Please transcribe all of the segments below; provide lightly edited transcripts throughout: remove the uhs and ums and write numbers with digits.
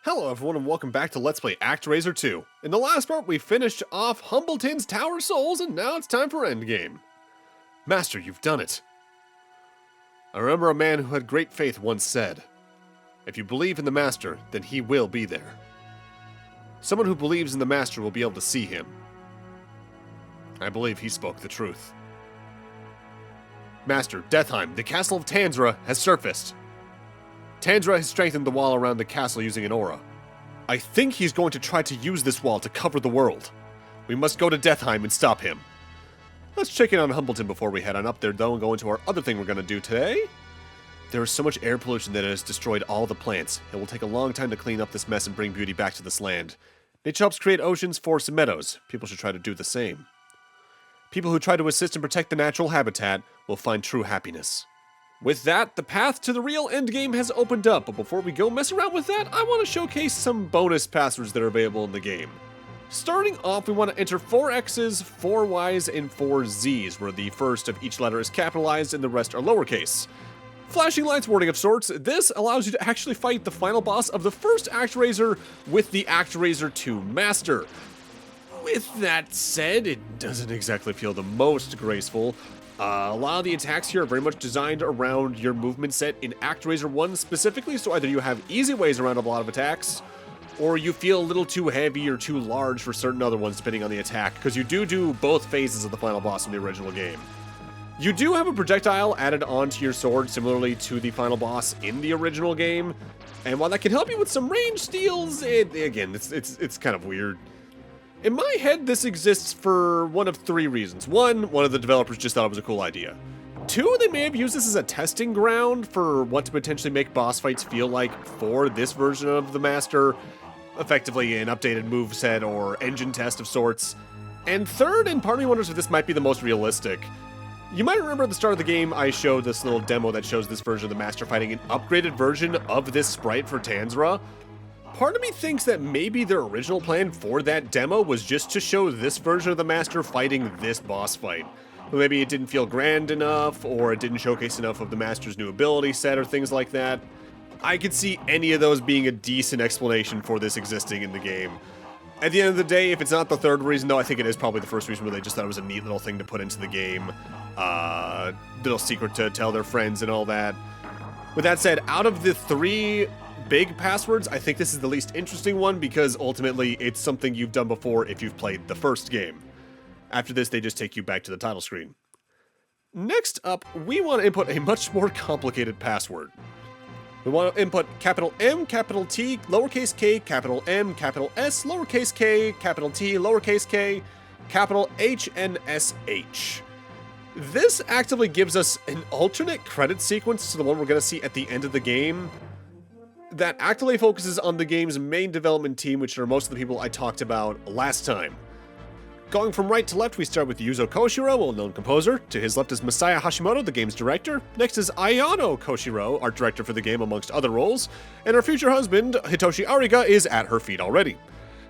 Hello everyone and welcome back to Let's Play ActRaiser 2. In the last part we finished off Humbleton's Tower of Souls and now it's time for Endgame. Master, you've done it. I remember a man who had great faith once said, if you believe in the Master, then he will be there. Someone who believes in the Master will be able to see him. I believe he spoke the truth. Master, Death Heim, the castle of Tanzra, has surfaced. Tanzra has strengthened the wall around the castle using an aura. I think he's going to try to use this wall to cover the world. We must go to Death Heim and stop him. Let's check in on Humbleton before we head on up there though and go into our other thing we're going to do today. There is so much air pollution that it has destroyed all the plants. It will take a long time to clean up this mess and bring beauty back to this land. Nature helps create oceans, forests, and meadows. People should try to do the same. People who try to assist and protect the natural habitat will find true happiness. With that, the path to the real endgame has opened up, but before we go mess around with that, I want to showcase some bonus passwords that are available in the game. Starting off, we want to enter 4 X's, 4 Y's, and 4 Z's, where the first of each letter is capitalized and the rest are lowercase. Flashing lights warning of sorts, this allows you to actually fight the final boss of the first ActRaiser with the ActRaiser 2 Master. With that said, it doesn't exactly feel the most graceful. A lot of the attacks here are very much designed around your movement set in ActRaiser 1 specifically, so either you have easy ways around a lot of attacks, or you feel a little too heavy or too large for certain other ones depending on the attack, because you do both phases of the final boss in the original game. You do have a projectile added onto your sword similarly to the final boss in the original game, and while that can help you with some range steals, it's kind of weird. In my head, this exists for one of 3 reasons. One of the developers just thought it was a cool idea. 2, they may have used this as a testing ground for what to potentially make boss fights feel like for this version of the Master, effectively an updated moveset or engine test of sorts. And 3rd, and part of me wonders if this might be the most realistic. You might remember at the start of the game, I showed this little demo that shows this version of the Master fighting an upgraded version of this sprite for Tanzra. Part of me thinks that maybe their original plan for that demo was just to show this version of the Master fighting this boss fight. Maybe it didn't feel grand enough, or it didn't showcase enough of the Master's new ability set, or things like that. I could see any of those being a decent explanation for this existing in the game. At the end of the day, if it's not the 3rd reason, though, I think it is probably the first reason where they just thought it was a neat little thing to put into the game. Little secret to tell their friends and all that. With that said, out of the 3 big passwords, I think this is the least interesting one because ultimately it's something you've done before if you've played the first game. After this, they just take you back to the title screen. Next up, we want to input a much more complicated password. We want to input capital M, capital T, lowercase k, capital M, capital S, lowercase k, capital T, lowercase k, capital H, and SH. This actively gives us an alternate credit sequence to the one we're going to see at the end of the game that actively focuses on the game's main development team, which are most of the people I talked about last time. Going from right to left, we start with Yuzo Koshiro, well-known composer. To his left is Masaya Hashimoto, the game's director. Next is Ayano Koshiro, art director for the game amongst other roles. And her future husband, Hitoshi Ariga, is at her feet already.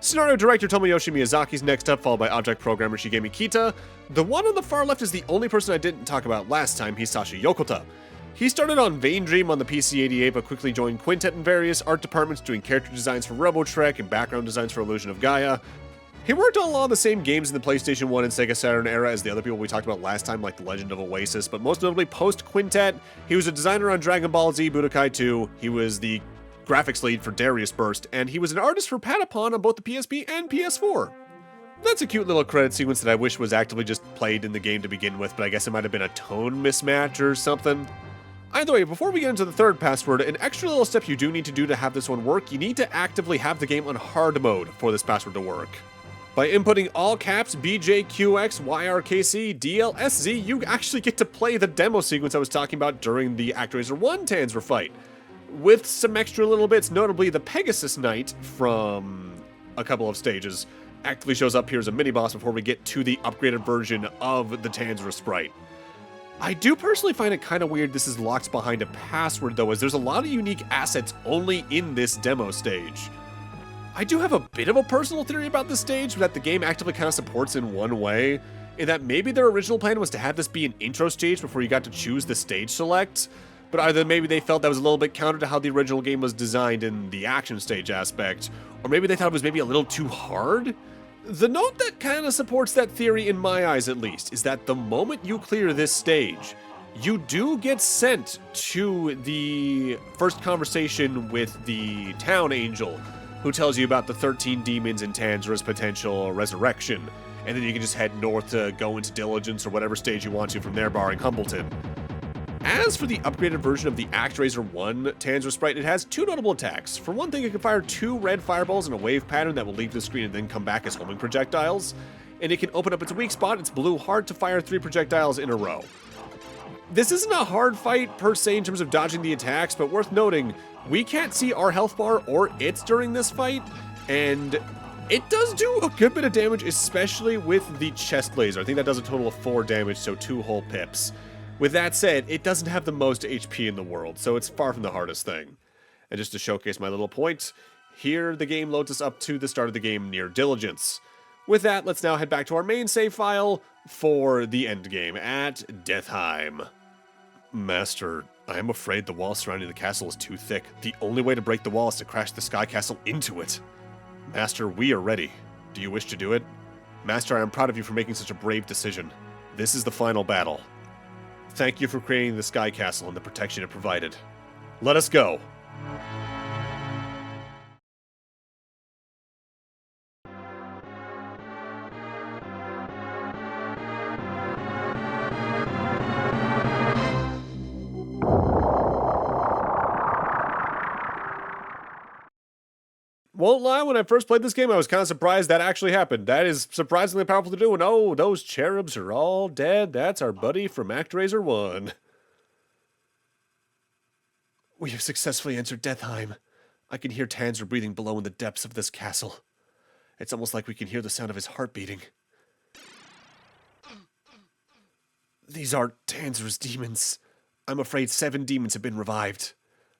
Scenario director Tomoyoshi Miyazaki is next up, followed by object programmer Shigemi Kita. The one on the far left is the only person I didn't talk about last time, Hisashi Yokota. He started on Vain Dream on the PC-88, but quickly joined Quintet in various art departments, doing character designs for RoboTrek and background designs for Illusion of Gaia. He worked on a lot of the same games in the PlayStation 1 and Sega Saturn era as the other people we talked about last time, like The Legend of Oasis, but most notably post-Quintet, he was a designer on Dragon Ball Z Budokai 2, he was the graphics lead for Darius Burst, and he was an artist for Patapon on both the PSP and PS4. That's a cute little credit sequence that I wish was actively just played in the game to begin with, but I guess it might have been a tone mismatch or something. Either way, before we get into the 3rd password, an extra little step you do need to do to have this one work, you need to actively have the game on hard mode for this password to work. By inputting all caps BJQXYRKC DLSZ, you actually get to play the demo sequence I was talking about during the ActRaiser 1 Tanzra fight, with some extra little bits, notably the Pegasus Knight from a couple of stages actively shows up here as a mini-boss before we get to the upgraded version of the Tanzra sprite. I do personally find it kind of weird this is locked behind a password though, as there's a lot of unique assets only in this demo stage. I do have a bit of a personal theory about this stage that the game actively kind of supports in one way, in that maybe their original plan was to have this be an intro stage before you got to choose the stage select, but either maybe they felt that was a little bit counter to how the original game was designed in the action stage aspect, or maybe they thought it was maybe a little too hard. The note that kind of supports that theory, in my eyes at least, is that the moment you clear this stage, you do get sent to the first conversation with the town angel, who tells you about the 13 demons in Tanzra's potential resurrection, and then you can just head north to go into Diligence or whatever stage you want to from there, barring Humbleton. As for the upgraded version of the ActRaiser 1 Tanzra sprite, it has two notable attacks. For one thing, it can fire 2 red fireballs in a wave pattern that will leave the screen and then come back as homing projectiles. And it can open up its weak spot, its blue heart, to fire 3 projectiles in a row. This isn't a hard fight per se in terms of dodging the attacks, but worth noting, we can't see our health bar or its during this fight, and it does do a good bit of damage, especially with the chest laser. I think that does a total of 4 damage, so 2 whole pips. With that said, it doesn't have the most HP in the world, so it's far from the hardest thing. And just to showcase my little point, here the game loads us up to the start of the game near Diligence. With that, let's now head back to our main save file for the endgame at Death Heim. Master, I am afraid the wall surrounding the castle is too thick. The only way to break the wall is to crash the Sky Castle into it. Master, we are ready. Do you wish to do it? Master, I am proud of you for making such a brave decision. This is the final battle. Thank you for creating the Sky Castle and the protection it provided. Let us go. Won't lie, when I first played this game, I was kind of surprised that actually happened. That is surprisingly powerful to do, and oh, those cherubs are all dead. That's our buddy from ActRaiser 1. We have successfully entered Death Heim. I can hear Tanzra breathing below in the depths of this castle. It's almost like we can hear the sound of his heart beating. These are Tanzra's demons. I'm afraid 7 demons have been revived.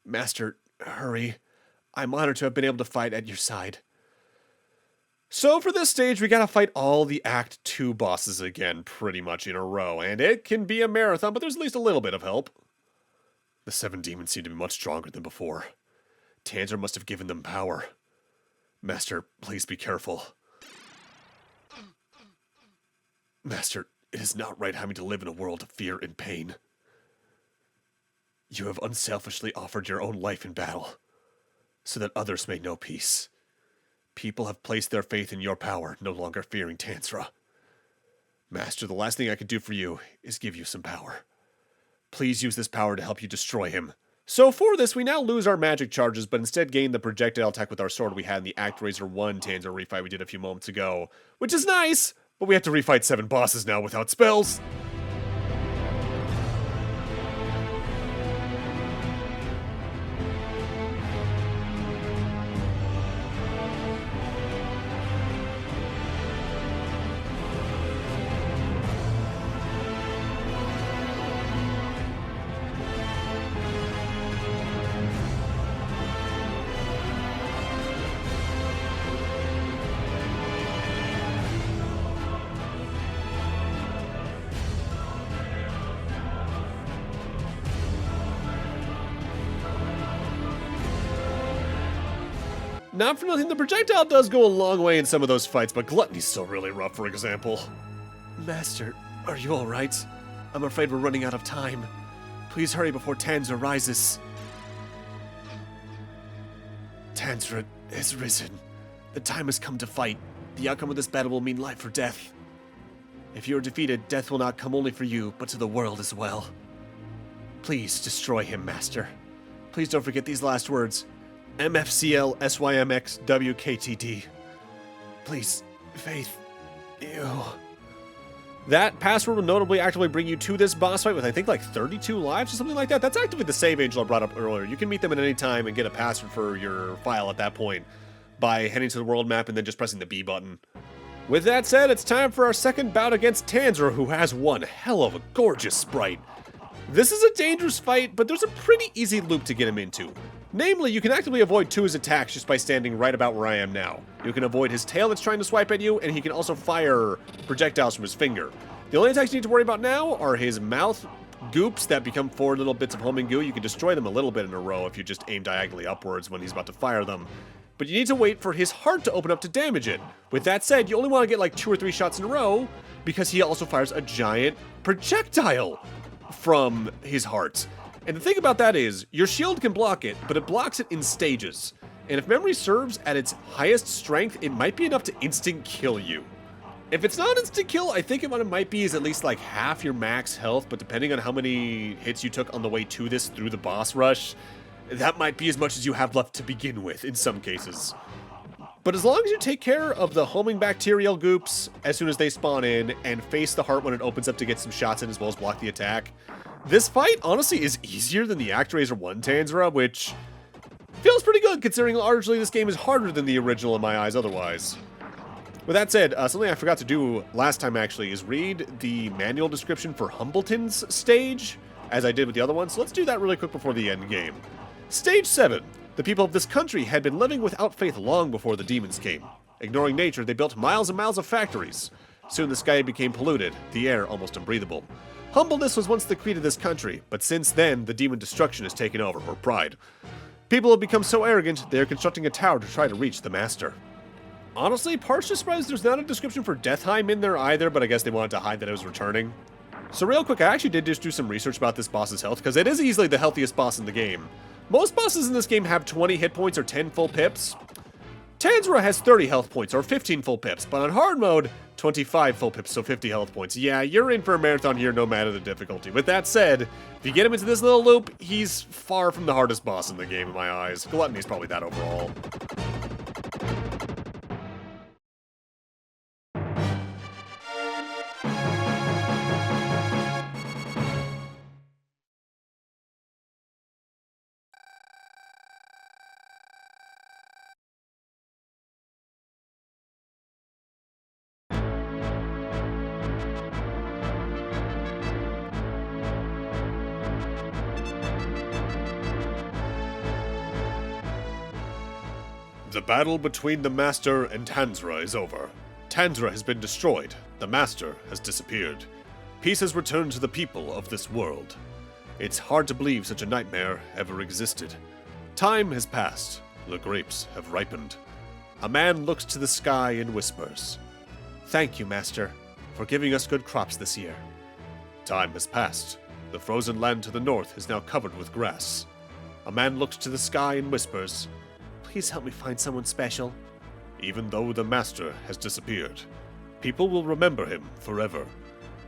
Master, hurry. I'm honored to have been able to fight at your side. So for this stage, we gotta fight all the Act 2 bosses again, pretty much in a row, and it can be a marathon, but there's at least a little bit of help. The 7 demons seem to be much stronger than before. Tanzra must have given them power. Master, please be careful. Master, it is not right having to live in a world of fear and pain. You have unselfishly offered your own life in battle, so that others may know peace. People have placed their faith in your power, no longer fearing Tanzra. Master, the last thing I could do for you is give you some power. Please use this power to help you destroy him. So for this, we now lose our magic charges, but instead gain the projectile attack with our sword we had in the ActRaiser 1 Tanzra refight we did a few moments ago. Which is nice, but we have to refight 7 bosses now without spells. Not for nothing, the projectile does go a long way in some of those fights, but Gluttony's still really rough, for example. Master, are you alright? I'm afraid we're running out of time. Please hurry before Tanzra rises. Tanzra has risen. The time has come to fight. The outcome of this battle will mean life or death. If you are defeated, death will not come only for you, but to the world as well. Please destroy him, Master. Please don't forget these last words. MFCL SYMX WKTD. Please, Faith, you. That password will notably actively bring you to this boss fight with, I think, like 32 lives or something like that. That's actively the save angel I brought up earlier. You can meet them at any time and get a password for your file at that point by heading to the world map and then just pressing the B button. With that said, it's time for our second bout against Tanzra, who has one hell of a gorgeous sprite. This is a dangerous fight, but there's a pretty easy loop to get him into. Namely, you can actively avoid 2 of his attacks just by standing right about where I am now. You can avoid his tail that's trying to swipe at you, and he can also fire projectiles from his finger. The only attacks you need to worry about now are his mouth goops that become 4 little bits of homing goo. You can destroy them a little bit in a row if you just aim diagonally upwards when he's about to fire them. But you need to wait for his heart to open up to damage it. With that said, you only want to get like 2 or 3 shots in a row because he also fires a giant projectile from his heart. And the thing about that is, your shield can block it, but it blocks it in stages. And if memory serves, at its highest strength, it might be enough to instant kill you. If it's not instant kill, I think what it might be is at least like half your max health, but depending on how many hits you took on the way to this through the boss rush, that might be as much as you have left to begin with in some cases. But as long as you take care of the homing bacterial goops as soon as they spawn in, and face the heart when it opens up to get some shots in as well as block the attack, this fight honestly is easier than the ActRaiser 1 Tanzra, which feels pretty good considering largely this game is harder than the original in my eyes otherwise. With that said, something I forgot to do last time actually is read the manual description for Humbleton's stage, as I did with the other one, so let's do that really quick before the end game. Stage 7. The people of this country had been living without faith long before the demons came. Ignoring nature, they built miles and miles of factories. Soon the sky became polluted, the air almost unbreathable. Humbleness was once the creed of this country, but since then, the demon destruction has taken over, or pride. People have become so arrogant, they are constructing a tower to try to reach the master. Honestly, partially surprised there's not a description for Death Heim in there either, but I guess they wanted to hide that it was returning. So real quick, I actually did just do some research about this boss's health, because it is easily the healthiest boss in the game. Most bosses in this game have 20 hit points or 10 full pips. Tanzra has 30 health points or 15 full pips, but on hard mode, 25 full pips, so 50 health points. Yeah, you're in for a marathon here no matter the difficulty. With that said, if you get him into this little loop, he's far from the hardest boss in the game in my eyes. Gluttony's probably that overall. The battle between the Master and Tanzra is over. Tanzra has been destroyed. The Master has disappeared. Peace has returned to the people of this world. It's hard to believe such a nightmare ever existed. Time has passed. The grapes have ripened. A man looks to the sky and whispers, "Thank you, Master, for giving us good crops this year." Time has passed. The frozen land to the north is now covered with grass. A man looks to the sky and whispers, "Please help me find someone special." Even though the Master has disappeared, people will remember him forever.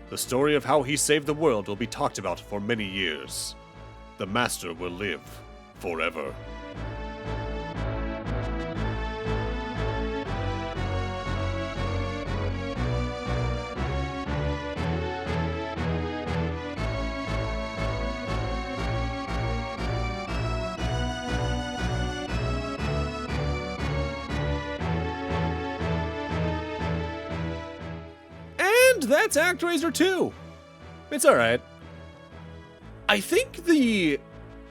The story of how he saved the world will be talked about for many years. The Master will live forever. That's ActRaiser 2. It's alright. I think the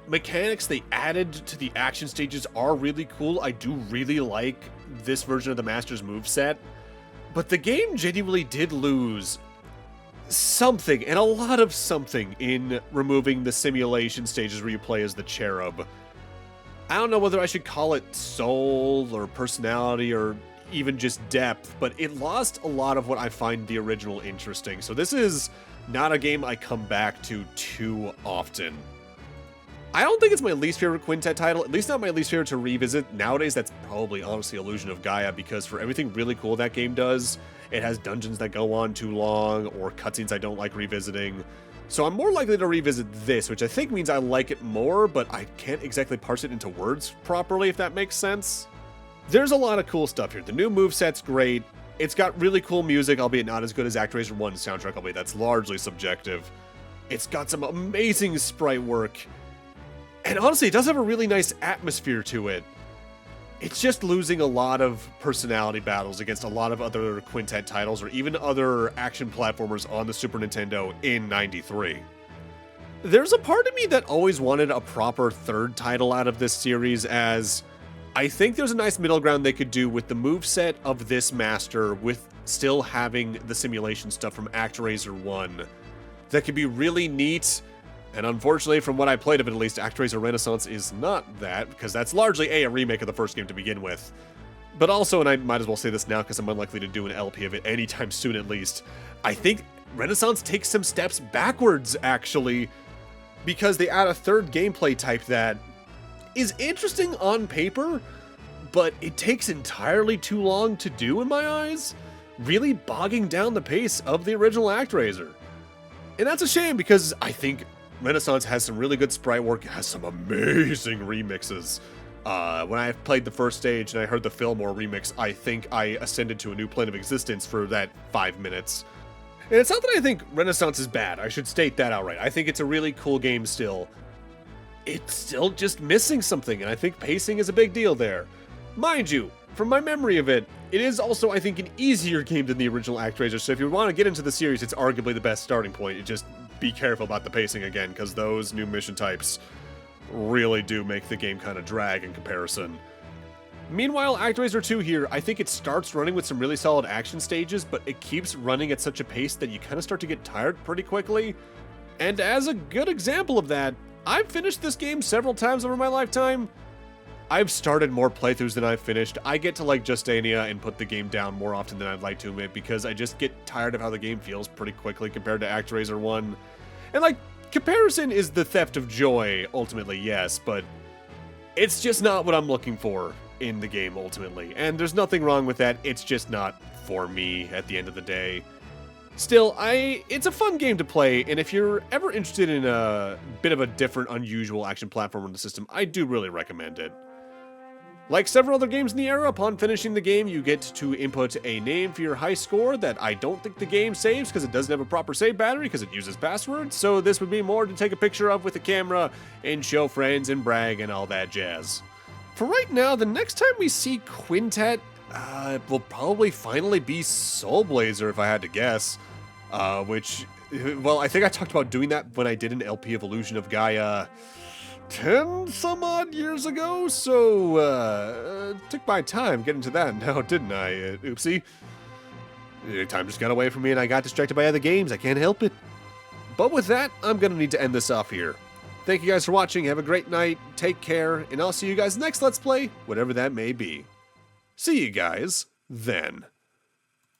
mechanics they added to the action stages are really cool. I do really like this version of the Master's moveset. But the game genuinely did lose something, and a lot of something, in removing the simulation stages where you play as the cherub. I don't know whether I should call it soul or personality or even just depth, but it lost a lot of what I find the original interesting. So this is not a game I come back to too often. I don't think it's my least favorite Quintet title, at least not my least favorite to revisit. Nowadays, that's probably honestly Illusion of Gaia, because for everything really cool that game does, it has dungeons that go on too long, or cutscenes I don't like revisiting. So I'm more likely to revisit this, which I think means I like it more, but I can't exactly parse it into words properly, if that makes sense. There's a lot of cool stuff here. The new moveset's great. It's got really cool music, albeit not as good as ActRaiser 1's soundtrack, albeit that's largely subjective. It's got some amazing sprite work. And honestly, it does have a really nice atmosphere to it. It's just losing a lot of personality battles against a lot of other Quintet titles, or even other action platformers on the Super Nintendo in '93. There's a part of me that always wanted a proper third title out of this series, as I think there's a nice middle ground they could do with the moveset of this Master, with still having the simulation stuff from ActRaiser 1. That could be really neat, And unfortunately, from what I played of it at least, ActRaiser Renaissance is not that, because that's largely a remake of the first game to begin with. But also, and I might as well say this now because I'm unlikely to do an LP of it anytime soon at least, I think Renaissance takes some steps backwards, actually, because they add a third gameplay type that is interesting on paper, but it takes entirely too long to do in my eyes, really bogging down the pace of the original ActRaiser. And that's a shame because I think Renaissance has some really good sprite work, it has some amazing remixes. When I played the first stage and I heard the Fillmore remix, I think I ascended to a new plane of existence for that 5 minutes. And it's not that I think Renaissance is bad, I should state that outright. I think it's a really cool game still. It's still just missing something, and I think pacing is a big deal there. Mind you, from my memory of it, it is also, I think, an easier game than the original ActRaiser, so if you want to get into the series, it's arguably the best starting point. You just be careful about the pacing again, because those new mission types really do make the game kind of drag in comparison. Meanwhile, ActRaiser 2 here, I think it starts running with some really solid action stages, but it keeps running at such a pace that you kind of start to get tired pretty quickly. And as a good example of that, I've finished this game several times over my lifetime. I've started more playthroughs than I've finished. I get to like Justania and put the game down more often than I'd like to admit because I just get tired of how the game feels pretty quickly compared to ActRaiser 1. And like, comparison is the theft of joy, ultimately, yes, but it's just not what I'm looking for in the game, ultimately. And there's nothing wrong with that, it's just not for me at the end of the day. Still, it's a fun game to play, and if you're ever interested in a bit of a different, unusual action platform in the system, I do really recommend it. Like several other games in the era, upon finishing the game, you get to input a name for your high score that I don't think the game saves because it doesn't have a proper save battery because it uses passwords, so this would be more to take a picture of with a camera and show friends and brag and all that jazz. For right now, the next time we see Quintet, will probably finally be Soul Blazer if I had to guess, which, well, I think I talked about doing that when I did an LP of Illusion of Gaia 10 some odd years ago, so took my time getting to that now, didn't I? Oopsie. Time just got away from me and I got distracted by other games, I can't help it. But with that, I'm gonna need to end this off here. Thank you guys for watching, have a great night, take care, and I'll see you guys next Let's Play, whatever that may be. See you guys then.